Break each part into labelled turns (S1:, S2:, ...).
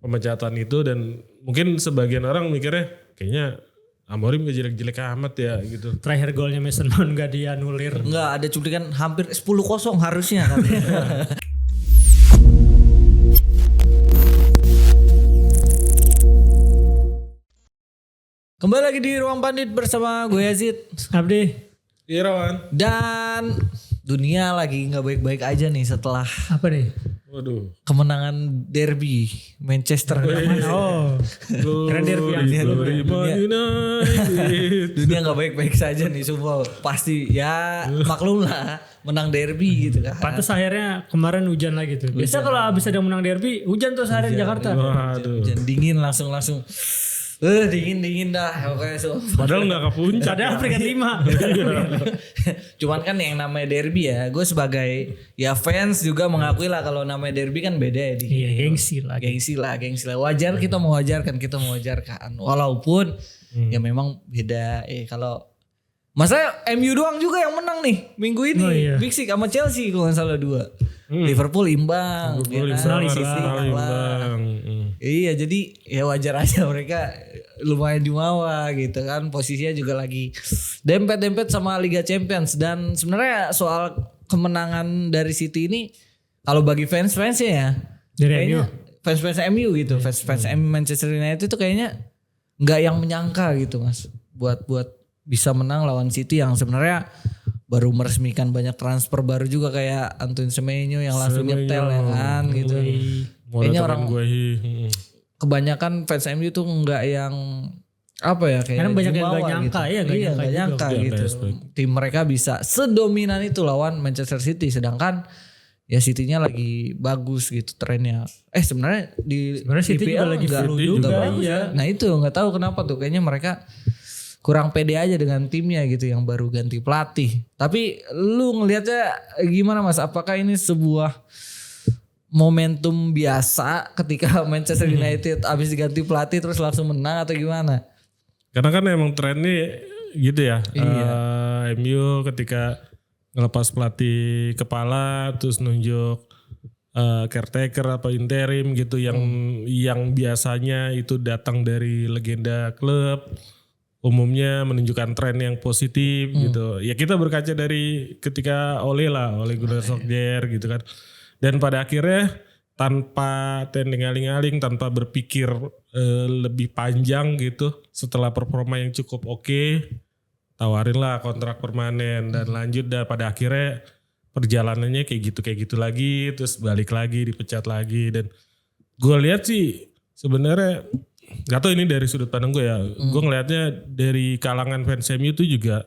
S1: pemecatan itu, dan mungkin sebagian orang mikirnya kayaknya Amorim gak jelek-jelek amat ya gitu.
S2: Terakhir golnya Mason Mount gak dianulir.
S3: Enggak, ada cuplikan hampir 10-0 harusnya katanya. Kembali lagi di Ruang Pandit bersama gue Yazid
S2: Abdi.
S1: Irawan.
S3: dan dunia lagi nggak baik-baik aja nih setelah
S2: Apa nih?
S1: Waduh.
S3: kemenangan derby Manchester.
S2: Oh. Keren derby yang
S1: Glory Man United.
S3: Dunia nggak baik-baik saja nih semua. Pasti ya maklum lah menang derby gitu kan.
S2: Pantes akhirnya kemarin hujan lagi tuh. Biasa kalau abis ada menang derby hujan tuh seharian di Jakarta.
S1: Waduh.
S3: Hujan dingin langsung. Dingin dah pokoknya
S1: Padahal gak ke puncak.
S2: Padahal peringkat 5.
S3: Cuman kan yang namanya derby ya, gue sebagai ya fans juga mengakui lah kalau namanya derby kan beda ya.
S2: Iya, gengsi lah.
S3: Gengsi lah. Wajar kita mewajarkan. Walaupun ya memang beda. Kalau masa MU doang juga yang menang nih minggu ini.
S2: Oh, iya.
S3: Big Six sama Chelsea kalau nggak salah 2. Liverpool imbang.
S1: Imbang.
S3: Iya, jadi ya wajar aja mereka lumayan jumawa gitu kan. Posisinya juga lagi dempet-dempet sama Liga Champions. Dan sebenarnya soal kemenangan dari City ini, kalau bagi fans-fansnya ya,
S2: Dari
S3: kayaknya
S2: MU.
S3: fans-fans MU gitu, fans Manchester United itu kayaknya nggak yang menyangka gitu mas, buat bisa menang lawan City yang sebenarnya baru meresmikan banyak transfer baru juga kayak Antoine Semenyo yang langsung nyetel ya kan gitu. Kayaknya orang kebanyakan fans MU tuh nggak yang apa ya kayak
S2: Karena banyak yang
S3: jumawa
S2: nggak nyangka
S3: gitu.
S2: ya,
S3: Nggak nyangka gitu. Tim mereka bisa sedominan itu lawan Manchester City, sedangkan ya City-nya lagi bagus gitu trennya. Sebenarnya
S2: City juga lagi
S3: nggak
S2: flu juga,
S3: bagus
S2: iya.
S3: ya. Nah itu nggak tahu kenapa tuh, kayaknya mereka kurang pede aja dengan timnya gitu yang baru ganti pelatih. Tapi lu ngelihatnya gimana mas? Apakah ini sebuah momentum biasa ketika Manchester United abis diganti pelatih terus langsung menang atau gimana?
S1: Karena kan emang trennya gitu ya. MU ketika ngelepas pelatih kepala terus nunjuk caretaker apa interim gitu yang biasanya itu datang dari legenda klub, umumnya menunjukkan tren yang positif gitu. Ya kita berkaca dari ketika Ole Gunnar Solskjaer gitu kan. Dan pada akhirnya tanpa tending aling-aling, tanpa berpikir lebih panjang gitu, setelah performa yang cukup oke, tawarinlah kontrak permanen dan lanjut, dan pada akhirnya perjalanannya kayak gitu lagi, terus balik lagi, dipecat lagi. Dan gue lihat sih sebenarnya, gak tau ini dari sudut pandang gue ya, gue ngelihatnya dari kalangan fans MU itu juga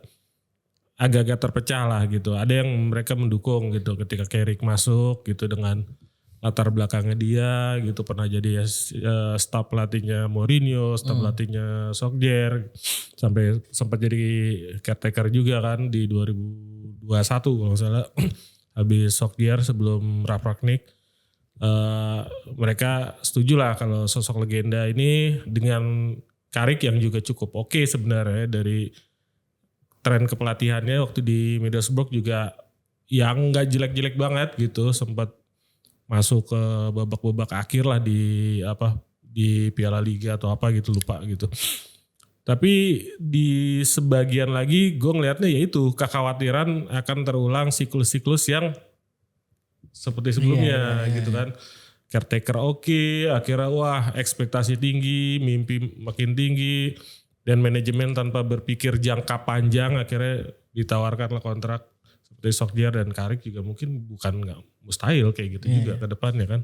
S1: agak-agak terpecah lah gitu. Ada yang mereka mendukung gitu ketika Carrick masuk gitu dengan latar belakangnya dia gitu, pernah jadi staf pelatihnya Mourinho, staf pelatihnya Solskjaer, sampai sempat jadi caretaker juga kan di 2021 kalau nggak salah habis Solskjaer sebelum Rangnick. Mereka setuju lah kalau sosok legenda ini dengan Carrick yang juga cukup oke sebenarnya dari tren kepelatihannya waktu di Middlesbrough juga yang nggak jelek-jelek banget gitu, sempat masuk ke babak-babak akhir lah di Piala Liga atau apa gitu, lupa gitu. Tapi di sebagian lagi gue ngelihatnya yaitu kekhawatiran akan terulang siklus-siklus yang seperti sebelumnya gitu kan. Caretaker oke, akhirnya wah ekspektasi tinggi, mimpi makin tinggi, dan manajemen tanpa berpikir jangka panjang akhirnya ditawarkanlah kontrak seperti Solskjaer dan Carrick juga mungkin bukan nggak mustahil kayak gitu juga ke depannya kan.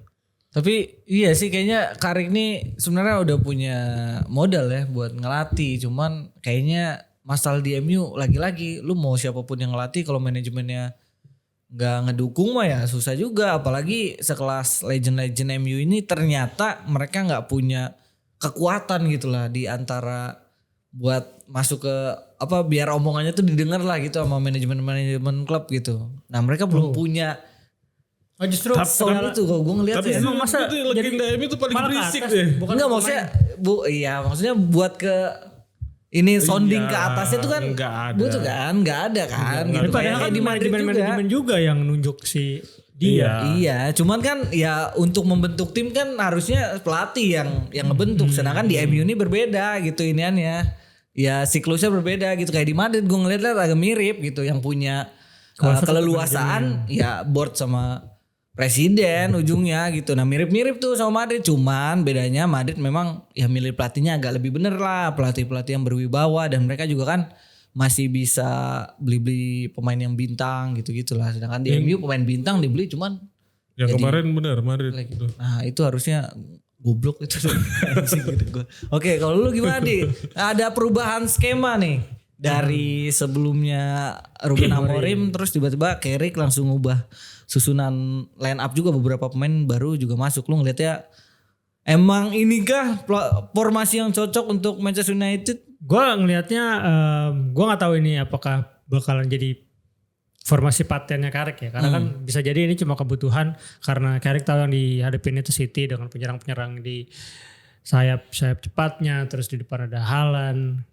S3: Tapi iya sih kayaknya Carrick ini sebenarnya udah punya modal ya buat ngelatih. Cuman kayaknya masalah di MU lagi-lagi lu mau siapapun yang ngelatih kalau manajemennya nggak ngedukung mah ya susah juga. Apalagi sekelas legend-legend MU ini ternyata mereka nggak punya kekuatan gitu lah di antara buat masuk ke biar omongannya tuh didengar lah gitu sama manajemen klub gitu. Nah mereka belum punya.
S2: Oh justru
S3: Soal itu kalau gue ngeliat
S1: tapi
S3: ya.
S2: emang masa
S1: itu legenda MU itu paling
S2: malah ke
S1: berisik
S2: atas,
S1: deh.
S2: bukan
S3: Enggak maksudnya buat ke ini sounding
S1: Iya,
S3: ke atasnya tuh kan
S1: nggak ada.
S3: butuh kan nggak ada kan gitu.
S2: Padahal kan
S3: Kayak di Madrid
S2: manajemen juga yang nunjuk si dia.
S3: Iya, cuman kan ya untuk membentuk tim kan harusnya pelatih yang ngebentuk. Sedangkan di MU ini berbeda gitu iniannya. Ya siklusnya berbeda gitu. Kayak di Madrid gue ngeliat agak mirip gitu. Yang punya keleluasaan ya board sama presiden ujungnya gitu. Nah mirip-mirip tuh sama Madrid. Cuman bedanya Madrid memang ya milih pelatihnya agak lebih bener lah. Pelatih-pelatih yang berwibawa. Dan mereka juga kan masih bisa beli-beli pemain yang bintang gitu-gitulah. Sedangkan di MU pemain bintang dibeli cuman
S1: Yang kemarin benar Madrid.
S3: nah itu harusnya goblok itu. Oke, kalau lu gimana Di? Ada perubahan skema nih dari sebelumnya Ruben Amorim terus tiba-tiba Carrick langsung ubah susunan line up juga, beberapa pemain baru juga masuk. Lu ngeliatnya emang inikah formasi yang cocok untuk Manchester United?
S2: Gue ngelihatnya, gue nggak tahu ini apakah bakalan jadi formasi patennya Carrick ya, karena kan bisa jadi ini cuma kebutuhan karena Carrick tahu yang dihadapin itu City dengan penyerang-penyerang di sayap cepatnya, terus di depan ada Haaland,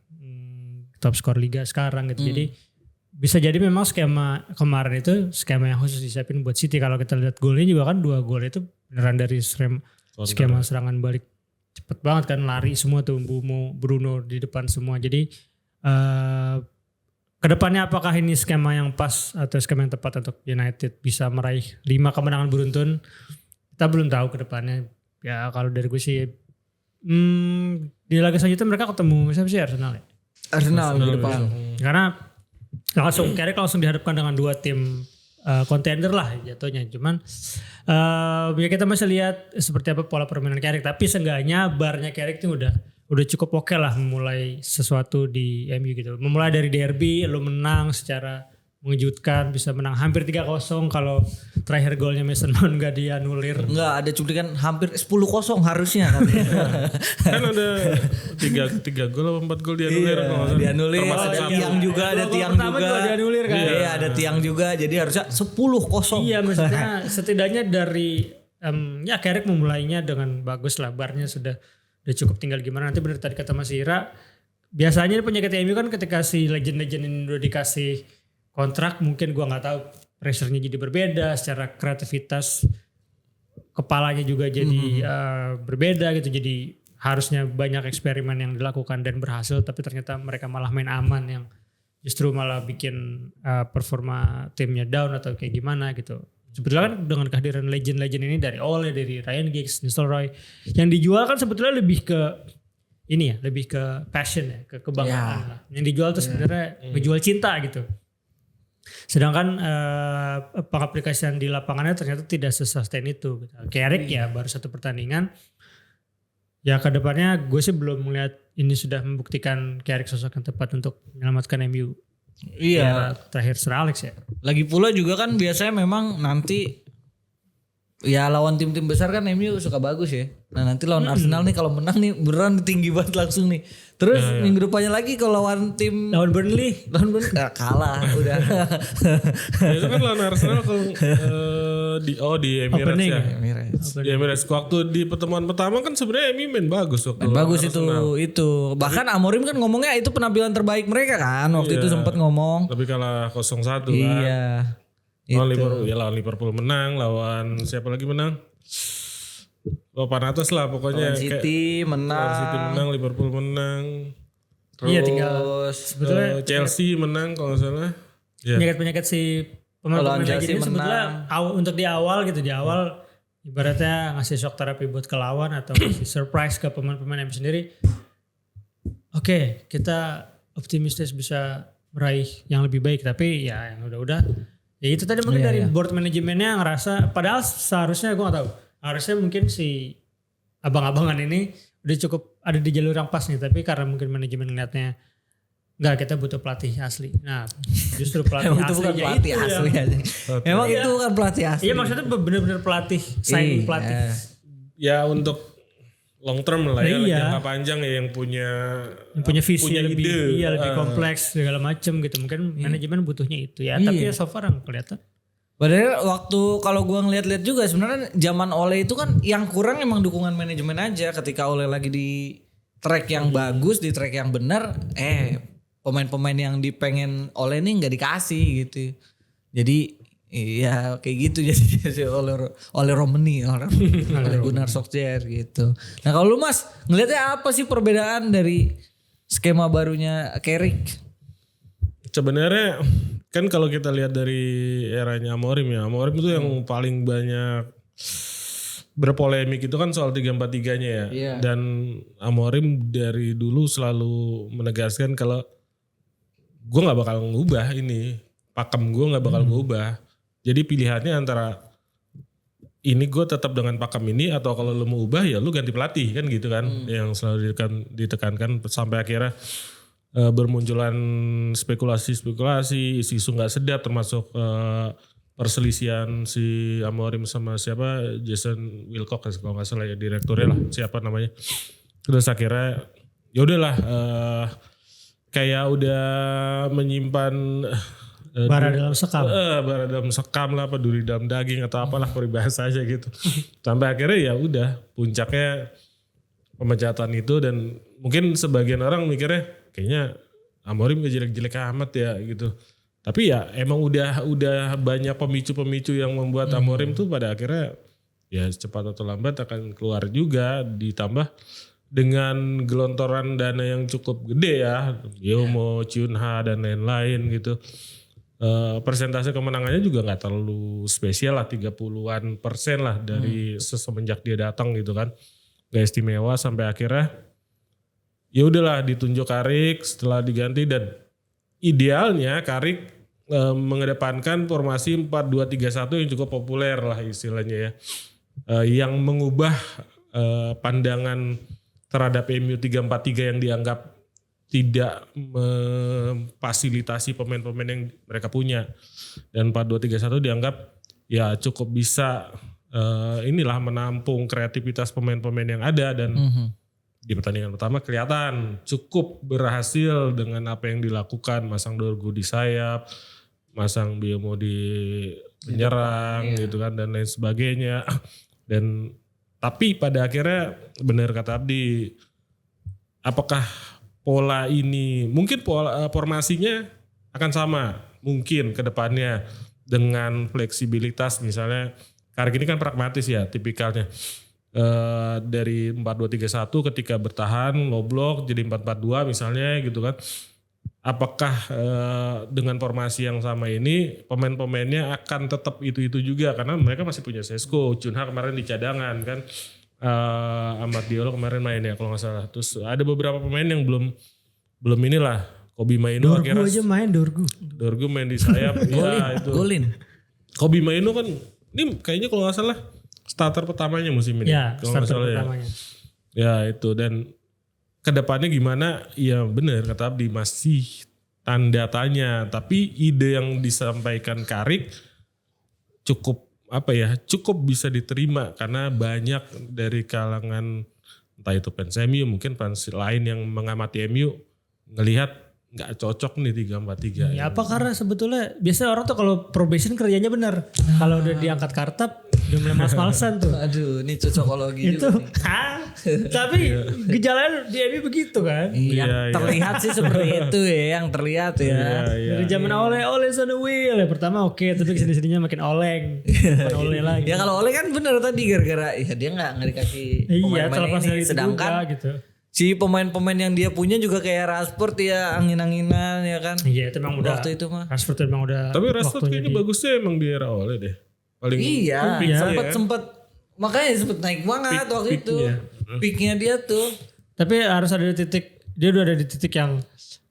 S2: top skor liga sekarang gitu. Jadi bisa jadi memang skema kemarin itu skema yang khusus disiapin buat City. Kalau kita lihat golnya juga kan 2 gol itu beneran dari skema serangan balik cepet banget kan, lari semua tuh, Bruno di depan semua. Jadi kedepannya apakah ini skema yang pas atau skema yang tepat untuk United bisa meraih 5 kemenangan beruntun, kita belum tahu kedepannya. Ya kalau dari gue sih di laga selanjutnya mereka ketemu siapa sih, Arsenal ya?
S3: Arsenal di depan.
S2: Karena Carrick langsung dihadapkan dengan 2 tim contender lah jatuhnya. Cuman ya kita masih lihat seperti apa pola permainan Carrick. Tapi seenggaknya barnya Carrick itu udah cukup oke lah memulai sesuatu di MU gitu. Memulai dari derby, lu menang secara mengejutkan, bisa menang hampir 3-0 kalau terakhir golnya Mason Mount gak dianulir.
S3: Enggak, ada cuplikan hampir 10-0 harusnya kan.
S1: Kan ada 3 gol atau 4 gol dianulir.
S3: Dianulir, ada tiang juga, ada tiang juga.
S2: Dianulir kan.
S3: Iya, ada tiang juga, jadi harusnya 10-0.
S2: Iya, maksudnya setidaknya dari ya Carrick memulainya dengan bagus lah, barnya sudah cukup, tinggal gimana nanti. Benar tadi kata Mas Ira, biasanya penyakit MU kan ketika si legend-legend ini udah dikasih kontrak, mungkin gua nggak tahu pressure-nya jadi berbeda, secara kreativitas kepalanya juga jadi berbeda gitu. Jadi harusnya banyak eksperimen yang dilakukan dan berhasil, tapi ternyata mereka malah main aman yang justru malah bikin performa timnya down atau kayak gimana gitu. Sebetulnya kan dengan kehadiran legend-legend ini dari Ole, dari Ryan Giggs, Nistelrooy, yang dijual kan sebetulnya lebih ke ini ya, lebih ke passion ya, ke kebanggaan lah. Yang dijual tuh sebenarnya menjual cinta gitu. Sedangkan pengaplikasian di lapangannya ternyata tidak sesustain itu. Carrick ya baru 1 pertandingan. Ya kedepannya gue sih belum melihat ini sudah membuktikan Carrick sosok yang tepat untuk menyelamatkan MU.
S3: Iya.
S2: Terakhir Sir Alex ya.
S3: Lagi pula juga kan biasanya memang nanti ya lawan tim-tim besar kan MU suka bagus ya. Nah nanti lawan Arsenal nih kalau menang nih beneran tinggi banget langsung nih. Terus minggu depannya lagi kalau lawan
S2: Burnley
S3: kalah udah.
S1: Itu kan lawan Arsenal kalau di Emirates
S2: Opening,
S1: ya.
S3: Emirates.
S1: Di Emirates waktu di pertemuan pertama kan sebenarnya MU main bagus waktu.
S3: Bagus
S1: Arsenal.
S3: itu. Bahkan Amorim kan ngomongnya itu penampilan terbaik mereka kan. Waktu itu sempat ngomong.
S1: Tapi kalah 0-1 kan.
S3: Iya.
S1: Lawan Liverpool menang, lawan siapa lagi menang? Papan atas lah pokoknya.
S3: Lawan City menang.
S1: City menang, Liverpool menang.
S2: Iya tinggal
S1: Sebetulnya Chelsea menang kalau nggak salah. Ya.
S2: Penyakit-penyakit si pemain-pemain lagi ini sebetulnya untuk di awal gitu, di awal ibaratnya ngasih shock terapi buat ke lawan atau ngasih surprise ke pemain-pemain MU sendiri. Oke, kita optimistis bisa meraih yang lebih baik, tapi ya yang udah-udah ya itu tadi mungkin dari board manajemennya ngerasa, padahal seharusnya gue gak tahu, harusnya mungkin si abang-abangan ini udah cukup ada di jalur yang pas nih, tapi karena mungkin manajemen ngeliatnya enggak, kita butuh pelatih asli. Nah justru pelatih
S3: itu bukan pelatih asli aja. Memang itu bukan pelatih asli.
S2: Iya maksudnya benar-benar pelatih, signing pelatih.
S1: Ya untuk long term lah ya,
S2: Iya.
S1: jangka panjang ya, yang punya
S2: visi lebih
S1: ide.
S2: lebih kompleks segala macam gitu. Mungkin manajemen butuhnya itu ya. Tapi ya so far yang kelihatan.
S3: Padahal waktu kalau gua ngeliat-liat juga sebenarnya zaman Ole itu kan yang kurang emang dukungan manajemen aja. Ketika Ole lagi di track yang bagus, di track yang benar, pemain-pemain yang dipengen Ole ini nggak dikasih gitu. Jadi Iya kayak gitu jadi oleh Romani oleh Gunnar Solskjaer gitu. Nah kalau lu Mas ngelihatnya apa sih perbedaan dari skema barunya Carrick?
S1: Sebenarnya kan kalau kita lihat dari eranya Amorim ya, Amorim itu yang paling banyak berpolemik itu kan soal 3-4-3-nya ya.
S3: Iya.
S1: Dan Amorim dari dulu selalu menegaskan kalau gue nggak bakal ngubah ini, pakem gue nggak bakal ngubah. Jadi pilihannya antara ini gue tetap dengan pakem ini atau kalau lu mau ubah ya lu ganti pelatih kan gitu kan. Yang selalu ditekankan sampai akhirnya bermunculan spekulasi, isu-isu nggak sedap termasuk perselisihan si Amorim sama siapa Jason Wilcock kalau nggak salah ya direkturnya lah siapa namanya. Terus akhirnya ya udahlah kayak udah menyimpan
S2: bara dalam sekam.
S1: Bara dalam sekam lah apa duri dalam daging atau apalah peribahasa aja gitu. Sampai akhirnya ya udah puncaknya pemecatan itu dan mungkin sebagian orang mikirnya kayaknya Amorim gak jelek-jelek amat ya gitu. Tapi ya emang udah banyak pemicu-pemicu yang membuat Amorim tuh pada akhirnya ya cepat atau lambat akan keluar juga ditambah dengan gelontoran dana yang cukup gede ya. Yomo, Chunha dan lain-lain gitu. Persentase kemenangannya juga gak terlalu spesial lah 30-an% lah dari semenjak dia datang gitu kan. Gak istimewa sampai akhirnya ya udahlah ditunjuk Carrick setelah diganti dan idealnya Carrick mengedepankan formasi 4-2-3-1 yang cukup populer lah istilahnya ya. Yang mengubah pandangan terhadap MU 3-4-3 yang dianggap tidak memfasilitasi pemain-pemain yang mereka punya. Dan 4-2-3-1 dianggap ya cukup bisa inilah menampung kreativitas pemain-pemain yang ada dan di pertandingan pertama kelihatan cukup berhasil dengan apa yang dilakukan, masang Dorgu di sayap, masang Biomo di penyerang gitu kan dan lain sebagainya. Dan tapi pada akhirnya benar kata Abdi, apakah pola ini mungkin formasinya akan sama mungkin ke depannya dengan fleksibilitas misalnya Carrick ini kan pragmatis ya tipikalnya. Dari 4-2-3-1 ketika bertahan low block jadi 4-4-2 misalnya gitu kan. Apakah dengan formasi yang sama ini pemain-pemainnya akan tetap itu-itu juga karena mereka masih punya Sesko, Chunha kemarin di cadangan kan. Amad Diallo kemarin main ya kalau nggak salah. Terus ada beberapa pemain yang belum inilah. Kobi Maino
S2: Dorgu aja main Dorgu
S1: main di sayap ya itu.
S3: Golin.
S1: Kobi Maino kan ini kayaknya kalau nggak salah starter pertamanya musim ini.
S2: Ya,
S1: kalau nggak
S2: starter
S1: salah
S2: pertamanya.
S1: Ya itu dan kedepannya gimana? Ya benar kata Abdi masih tanda tanya. Tapi ide yang disampaikan Carrick cukup cukup bisa diterima karena banyak dari kalangan entah itu fans MU mungkin fans lain yang mengamati MU ngelihat nggak cocok nih 3-4-3.
S2: Ya apa karena sebetulnya biasanya orang tuh kalau probation kerjanya benar. Kalau udah diangkat kartap udah mulai males-malesan tuh.
S3: Aduh ini cocokologi
S2: Itu.
S3: juga nih.
S2: Tapi gejalanya di MU begitu kan.
S3: Yang terlihat sih seperti itu ya, yang terlihat ya.
S2: Dari zaman oleh sana Will ya pertama oke, tapi kesini-sininya makin oleng. Makin oleh lagi.
S3: Ya kalau Oleh kan bener tadi gara-gara ya dia nggak dikasih
S2: Iya,
S3: pemain-pemain
S2: terlepas
S3: ini.
S2: dari itu
S3: Sedangkan
S2: juga gitu.
S3: si pemain-pemain yang dia punya juga kayak Rashford ya angin-anginan ya kan.
S2: Iya, itu memang udah.
S3: Waktu itu mah.
S2: Rashford memang udah.
S1: Tapi Rashford
S2: waktunya
S1: kayaknya bagusnya emang di era Ole deh. Paling
S3: Iya,
S1: peak
S3: sempat makanya sempet naik banget waktu itu. Peaknya dia tuh.
S2: Tapi harus ada di titik, dia udah ada di titik yang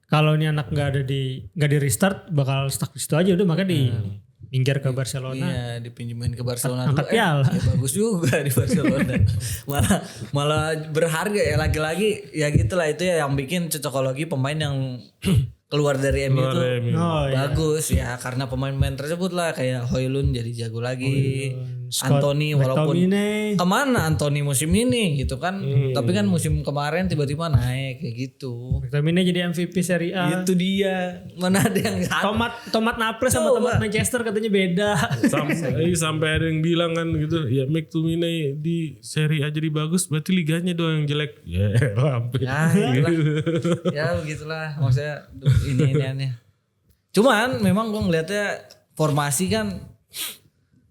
S2: kalau ini anak nggak di restart bakal stuck di situ aja udah makanya minggir ke Barcelona.
S3: Iya, dipinjemin ke Barcelona
S2: Angkat
S3: dulu.
S2: piala.
S3: Ya bagus juga di Barcelona. malah berharga ya lagi-lagi ya gitulah itu ya yang bikin cocokologi pemain yang keluar dari MU itu
S2: Oh, iya.
S3: bagus ya karena pemain-pemain tersebut lah kayak Højlund jadi jago lagi.
S2: Scott
S3: Anthony walaupun
S2: McTominay.
S3: kemana Anthony musim ini gitu kan. Tapi kan musim kemarin tiba-tiba naik kayak gitu.
S2: McTominay jadi MVP Serie A.
S3: Itu dia. Mana ada yang
S2: Tomat Naples sama tomat Manchester katanya beda.
S1: sampai ada yang bilang kan gitu ya McTominay di Serie A jadi bagus berarti liganya doang yang jelek. Ya hampir.
S3: Ya, ya begitulah maksudnya ini aneh. Cuman memang gue ngeliatnya formasi kan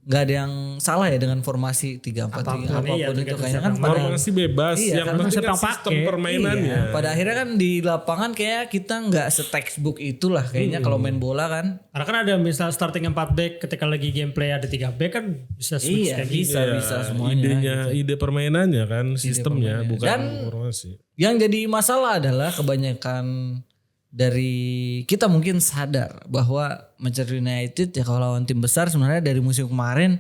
S3: nggak ada yang salah ya dengan formasi 3-4-3 apapun
S2: iya,
S3: itu kayaknya kan
S1: Formasi bebas,
S3: Iya,
S1: yang
S3: karena
S1: penting kan
S2: siapa yang
S1: sistem
S2: pakai.
S1: permainannya.
S3: Iya, pada akhirnya kan di lapangan kayak kita nggak se-textbook itulah kayaknya kalau main bola kan.
S2: Karena kan ada misal starting 4 back ketika lagi gameplay ada 3 back kan bisa switch
S3: Iya,
S2: kayak gitu.
S3: bisa semuanya.
S1: Idenya, ide permainannya kan, sistemnya bukan
S3: Dan-
S1: formasi.
S3: Yang jadi masalah adalah kebanyakan dari kita mungkin sadar bahwa Manchester United ya kalau lawan tim besar sebenarnya dari musim kemarin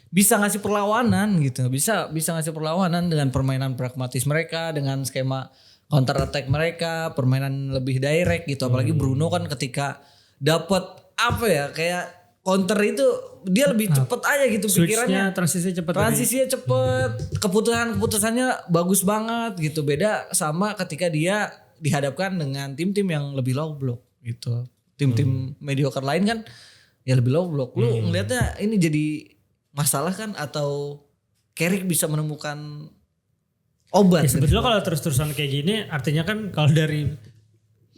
S3: bisa ngasih perlawanan gitu, bisa ngasih perlawanan dengan permainan pragmatis mereka, dengan skema counter attack mereka, permainan lebih direct gitu. Apalagi Bruno kan ketika dapat apa ya kayak counter itu dia lebih cepet aja gitu pikirannya.
S2: Switchnya cepet.
S3: Transisinya cepet, keputusannya bagus banget gitu. Beda sama ketika dia dihadapkan dengan tim-tim yang lebih low block gitu. Tim-tim mediocre lain kan ya lebih low block. Lu ngelihatnya ini jadi masalah kan atau Carrick bisa menemukan obat?
S2: Ya, sebetulnya kalau terus-terusan kayak gini artinya kan kalau dari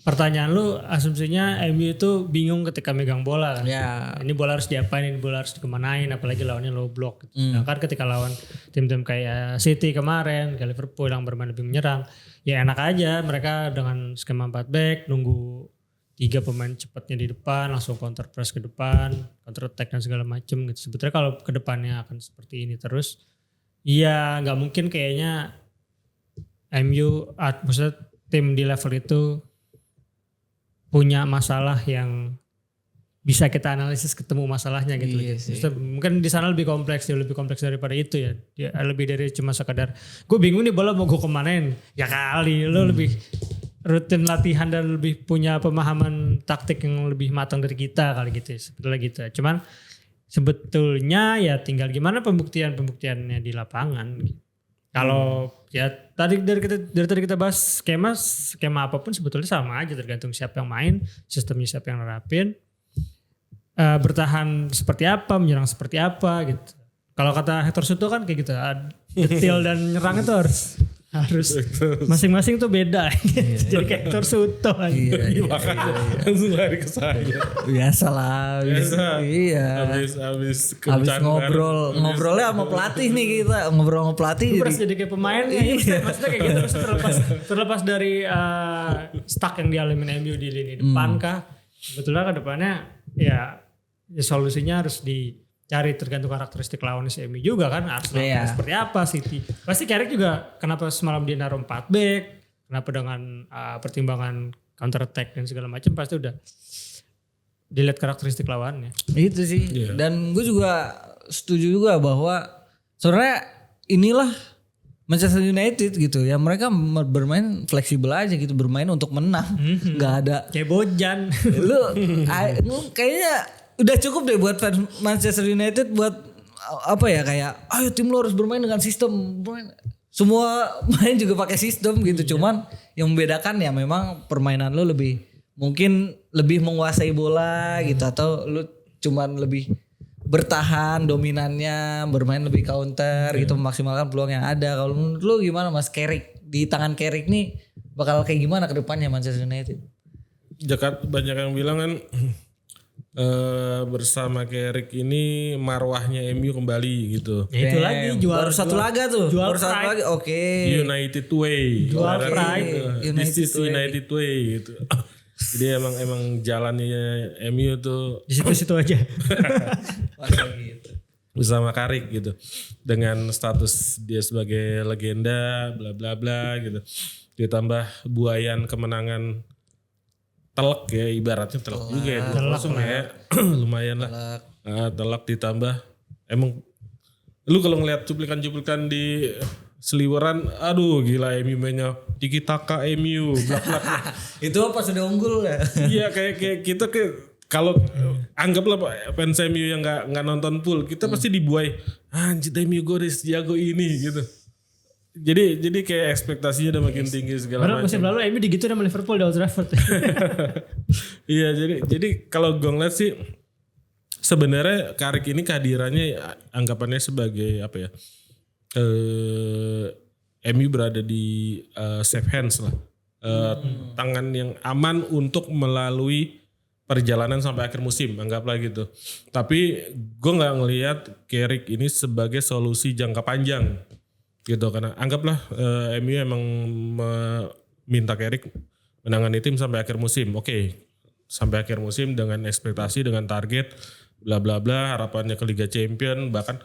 S2: pertanyaan lu asumsinya MU itu bingung ketika megang bola kan.
S3: Ya.
S2: Ini bola harus diapain, ini bola harus dikemanain apalagi lawannya low block. Sedangkan ketika lawan tim-tim kayak City kemarin, kayak Liverpool yang bermain lebih menyerang, ya enak aja mereka dengan skema 4 back nunggu 3 pemain cepatnya di depan langsung counter press ke depan, counter attack dan segala macem gitu. Sebetulnya kalau ke depannya akan seperti ini terus, iya nggak mungkin kayaknya MU, maksudnya tim di level itu punya masalah yang bisa kita analisis ketemu masalahnya gitu.
S3: Iya sih.
S2: Maksudnya mungkin di sana lebih kompleks daripada itu ya. Dia lebih dari cuma sekadar gue bingung nih bola mau gue kemanain. Ya kali lo lebih rutin latihan dan lebih punya pemahaman taktik yang lebih matang dari kita kali gitu ya. Sebetulnya gitu ya. Cuman sebetulnya ya tinggal gimana pembuktiannya di lapangan gitu. Kalau ya dari tadi kita bahas skema apapun sebetulnya sama aja tergantung siapa yang main, sistemnya siapa yang nerapin, bertahan seperti apa, menyerang seperti apa gitu. Kalau kata Hector Suto kan kayak gitu, detail dan nyerang itu harus masing-masing tuh beda. Jadi kayak Hector Suto aja.
S3: Iya.
S1: Langsung lari ke saya.
S3: Biasalah. Iya.
S1: Habis
S3: Habis ngobrolnya sama pelatih nih kita, ngobrol sama pelatih.
S2: Lu berasa jadi kayak pemain ya. Maksudnya kayak gitu terlepas dari stuck yang dialami MU di lini depan kah. Sebetulnya ke depannya ya solusinya harus dicari tergantung karakteristik lawan si MU juga kan. Arsenal seperti apa, City. Pasti Carrick juga kenapa semalam dia naruh 4 back, kenapa dengan pertimbangan counter attack dan segala macam pasti udah dilihat karakteristik lawannya.
S3: Itu sih.
S1: Iya.
S3: Dan gue juga setuju juga bahwa sebenarnya inilah Manchester United gitu ya, mereka bermain fleksibel aja gitu, bermain untuk menang, nggak ada
S2: Kayak Bojan.
S3: lu kayaknya udah cukup deh buat fans Manchester United buat apa ya kayak ayo tim lu harus bermain dengan sistem, semua main juga pakai sistem gitu. Cuman yang membedakan ya memang permainan lu mungkin lebih menguasai bola gitu, atau lu cuman lebih bertahan dominannya, bermain lebih counter gitu, memaksimalkan peluang yang ada. Kalau menurut lu gimana Mas Carrick? Di tangan Carrick nih bakal kayak gimana ke depannya Manchester United?
S1: Jakarta banyak yang bilang kan bersama Carrick ini marwahnya MU kembali gitu.
S2: Ya itu lagi jual
S3: baru satu laga tuh.
S2: jual
S3: Baru satu
S2: pride.
S3: lagi. Oke.
S1: United way.
S2: Jual
S1: Ibaratnya
S2: pride.
S1: gitu.
S3: United
S1: This is
S3: way.
S1: United way gitu. Jadi emang jalannya MU tuh
S2: Di situ-situ aja.
S3: Masa gitu.
S1: bersama Carrick gitu. Dengan status dia sebagai legenda bla bla bla gitu. Ditambah buayan kemenangan telak ya, ibaratnya telak juga ya. 2-0 ya. Lumayan lah. Telak ditambah emang lu kalau ngeliat cuplikan-cuplikan di seliweran, aduh gila MU mainnya tiki taka MU blak-blak.
S3: Itu apa sudah unggul ya?
S1: Iya kayak kita kalau anggaplah fans MU yang nggak nonton full, kita pasti dibuai anjir MU gue udah sejago ini gitu. Jadi kayak ekspektasinya udah makin tinggi segala
S2: Padahal
S1: macam.
S2: musim lalu MU digitu sama Liverpool di Old Trafford.
S1: Iya jadi kalau gue ngeliat sih sebenarnya Carrick ini kehadirannya anggapannya sebagai apa ya? MU berada di safe hands lah. Tangan yang aman untuk melalui perjalanan sampai akhir musim, anggaplah gitu. Tapi gue nggak ngelihat Carrick ini sebagai solusi jangka panjang gitu, karena anggaplah MU emang minta Carrick menangani tim sampai akhir musim. Oke, sampai akhir musim dengan ekspektasi, dengan target, bla bla bla, harapannya ke Liga Champion. Bahkan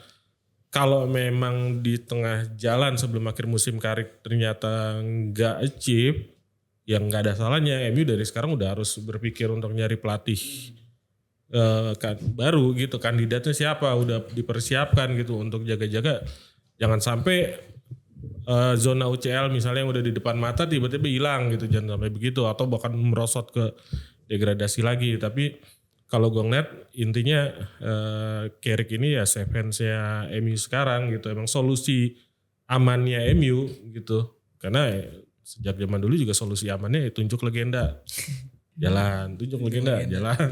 S1: kalau memang di tengah jalan sebelum akhir musim Carrick ternyata nggak achieve, yang nggak ada salahnya MU dari sekarang udah harus berpikir untuk nyari pelatih kan baru gitu, kandidatnya siapa, udah dipersiapkan gitu untuk jaga-jaga jangan sampai zona UCL misalnya yang udah di depan mata tiba-tiba hilang gitu, jangan sampai begitu, atau bahkan merosot ke degradasi lagi. Tapi kalau gue ngeliat intinya Carrick ini ya safe hands-nya MU sekarang gitu, emang solusi amannya MU gitu, karena sejak zaman dulu juga solusi amannya tunjuk legenda jalan, tunjuk legenda jalan.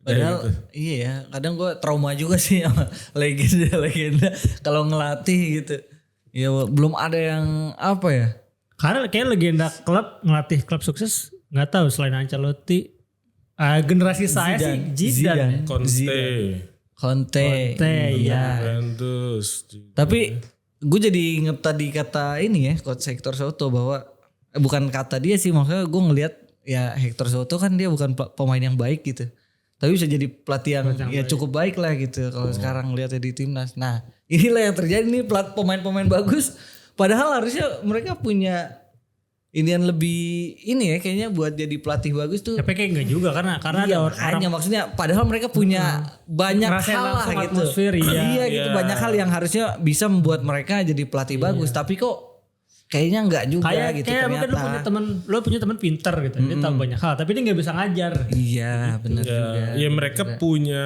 S3: Padahal
S1: gitu.
S3: iya ya, kadang gue trauma juga sih sama legenda kalau ngelatih gitu. Ya belum ada yang apa ya.
S2: Karena kayak legenda klub ngelatih klub sukses nggak tahu selain Ancelotti. Generasi saya sih Zidane.
S3: Conte
S2: ya.
S1: Juventus.
S3: Tapi gue jadi inget tadi kata ini ya coach Hector Soto bahwa bukan kata dia sih, maksudnya gue ngelihat ya Hector Soto kan dia bukan pemain yang baik gitu, tapi bisa jadi pelatih yang ya cukup baik lah gitu kalau sekarang lihatnya di timnas. Nah inilah yang terjadi nih, pemain-pemain bagus padahal harusnya mereka punya inian lebih ini ya kayaknya buat jadi pelatih bagus tuh.
S2: Tapi kayak enggak juga karena
S3: Iya,
S2: ada
S3: makanya maksudnya padahal mereka punya banyak
S2: ngerasain
S3: hal lah
S2: langsung
S3: gitu.
S2: atmosfer, iya.
S3: Gitu, banyak hal yang harusnya bisa membuat mereka jadi pelatih bagus, tapi kok kayaknya enggak juga gitu
S2: kayak mungkin
S3: ternyata.
S2: lu punya teman pinter gitu, dia tahu banyak hal tapi dia nggak bisa ngajar.
S3: Iya, benar juga.
S1: Ya mereka punya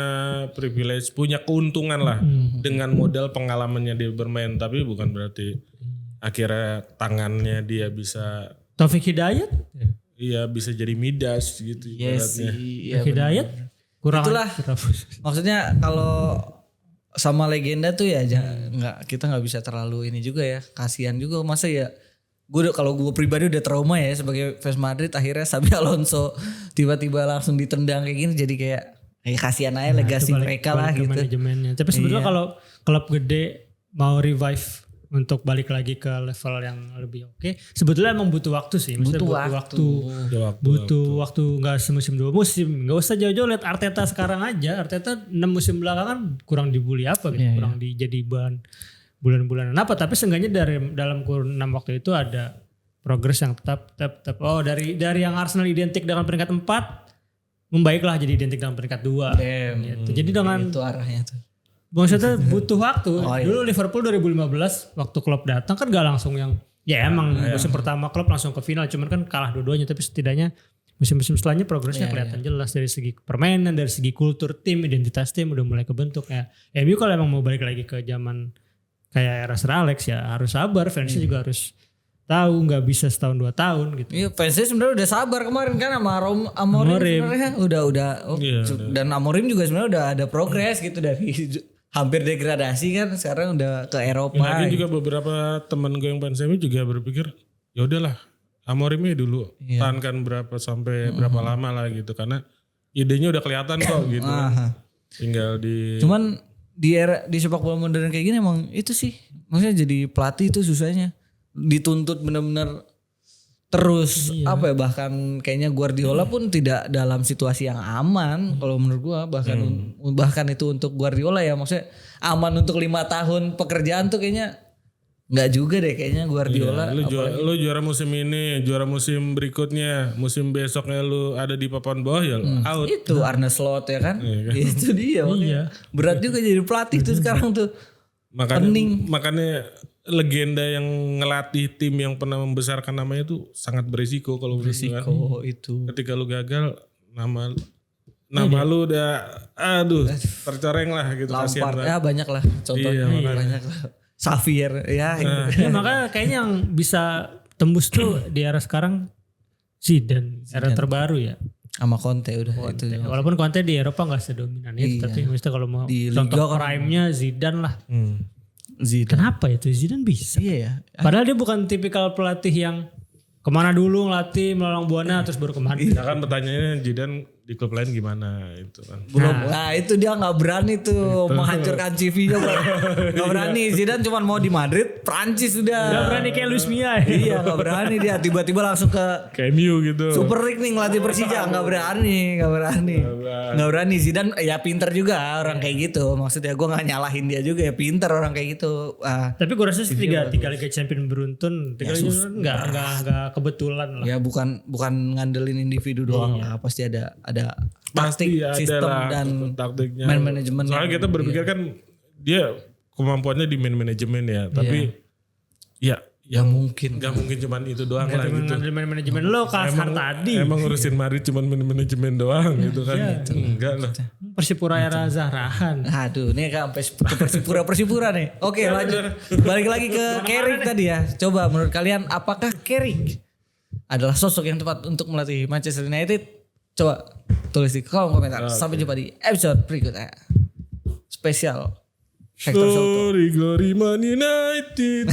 S1: privilege, punya keuntungan lah dengan modal pengalamannya dia bermain, tapi bukan berarti akhirnya tangannya dia bisa
S2: Taufik Hidayat?
S1: Iya bisa jadi Midas gitu
S3: Yes
S1: ibaratnya.
S3: sih. Iya,
S2: Hidayat? Kurang
S3: itulah. Maksudnya kalau sama legenda tuh ya kita nggak bisa terlalu ini juga ya, kasihan juga masa ya. Kalau gue pribadi udah trauma ya sebagai fans Madrid, akhirnya Xabi Alonso tiba-tiba langsung ditendang kayak gini, jadi kayak kasihan aja legasi mereka lah gitu.
S2: Manajemennya. Tapi sebetulnya kalau klub gede mau revive untuk balik lagi ke level yang lebih oke, sebetulnya emang butuh waktu sih. Butuh waktu nggak semusim 2 musim, nggak usah jauh-jauh, lihat Arteta sekarang aja. Arteta 6 musim belakangan kurang dibully apa gitu, kurang dijadi bahan bulan-bulanan apa, tapi seenggaknya dalam kurun 6 waktu itu ada progres yang tetap dari yang Arsenal identik dengan peringkat 4 membaiklah jadi identik dengan peringkat 2 gitu. Jadi dengan
S3: itu arahnya tuh.
S2: maksudnya butuh waktu. Dulu Liverpool 2015 waktu Klopp datang kan gak langsung yang emang musim pertama Klopp langsung ke final, cuman kan kalah dua-duanya, tapi setidaknya musim-musim setelahnya progresnya kelihatan jelas dari segi permainan, dari segi kultur tim, identitas tim udah mulai kebentuk ya. MU kalau emang mau balik lagi ke zaman kayak era Sir Alex ya harus sabar, fansnya juga harus tahu, nggak bisa setahun 2 tahun gitu.
S3: Iya, fansnya sebenarnya udah sabar kemarin kan sama Amorim sebenarnya udah dan Amorim juga sebenarnya udah ada progres gitu dari hampir degradasi kan sekarang udah ke Eropa.
S1: Lagi juga beberapa teman gue yang fans MU juga berpikir ya udahlah Amorimnya dulu tahankan berapa lama lah gitu, karena idenya udah kelihatan kok gitu. Tinggal
S3: Cuman di sepak bola modern kayak gini emang itu sih maksudnya jadi pelatih itu susahnya, dituntut benar-benar terus bahkan kayaknya Guardiola pun tidak dalam situasi yang aman kalau menurut gua, bahkan itu untuk Guardiola ya, maksudnya aman untuk 5 tahun pekerjaan tuh kayaknya nggak juga deh kayaknya Guardiola.
S1: Lu juara musim ini, juara musim berikutnya, musim besoknya lu ada di papan bawah ya out.
S3: Itu Arne Slot ya kan? Itu dia makanya. Berat juga jadi pelatih tuh sekarang tuh.
S1: Makanya legenda yang ngelatih tim yang pernah membesarkan namanya tuh sangat berisiko kalau
S3: berisiko itu.
S1: Ketika lu gagal nama lu udah tercoreng lah gitu.
S3: Lampard ya banyak lah contohnya, banyak lah. Xavier ya.
S2: Makanya kayaknya yang bisa tembus tuh di era sekarang Zidane, era terbaru ya.
S3: Sama Conte udah itu.
S2: Walaupun Conte di Eropa gak sedominan itu, tapi maksudnya kalau mau di contoh prime-nya Zidane lah. Zidane. Kenapa itu Zidane bisa?
S3: Iya ya.
S2: Padahal dia bukan tipikal pelatih yang kemana dulu ngelatih melalang buana terus baru kemana.
S1: Ya kan pertanyaannya di klub lain gimana itu kan.
S3: Belum, nah itu dia nggak berani tuh menghancurkan CV-nya. Nggak berani. Zidane cuma mau di Madrid, Prancis sudah.
S2: Gak berani kayak Luis Mia.
S3: Iya nggak berani dia. Tiba-tiba langsung ke
S1: Kayak MU gitu.
S3: Super League nih ngelatih Persija. Nggak berani. Zidane ya pinter juga orang kayak gitu. Maksudnya gue nggak nyalahin dia juga ya, pinter orang kayak gitu.
S2: Tapi gue rasa tiga Liga Champion beruntun, nggak kebetulan lah.
S3: Ya bukan ngandelin individu doang lah. Pasti ada taktik, sistem dan
S1: taktiknya.
S3: man manajemen.
S1: Soalnya kita berpikir kan dia kemampuannya di man manajemen ya, tapi ya
S3: mungkin.
S1: Gak mungkin cuman itu doang lah gitu.
S2: Manajemen lo kasar tadi.
S1: Emang ngurusin Madrid cuman manajemen doang gitu kan. Enggak lah.
S2: Persipura era Zahrahan.
S3: Aduh, ini kan sampai ke Persipura nih. Oke, lanjut. Balik lagi ke Carrick tadi ya. Coba menurut kalian apakah Carrick adalah sosok yang tepat untuk melatih Manchester United? Coba tulis di kolom komentar. Sampai jumpa di episode berikutnya. Spesial Hector Soto.
S1: Glory Man United.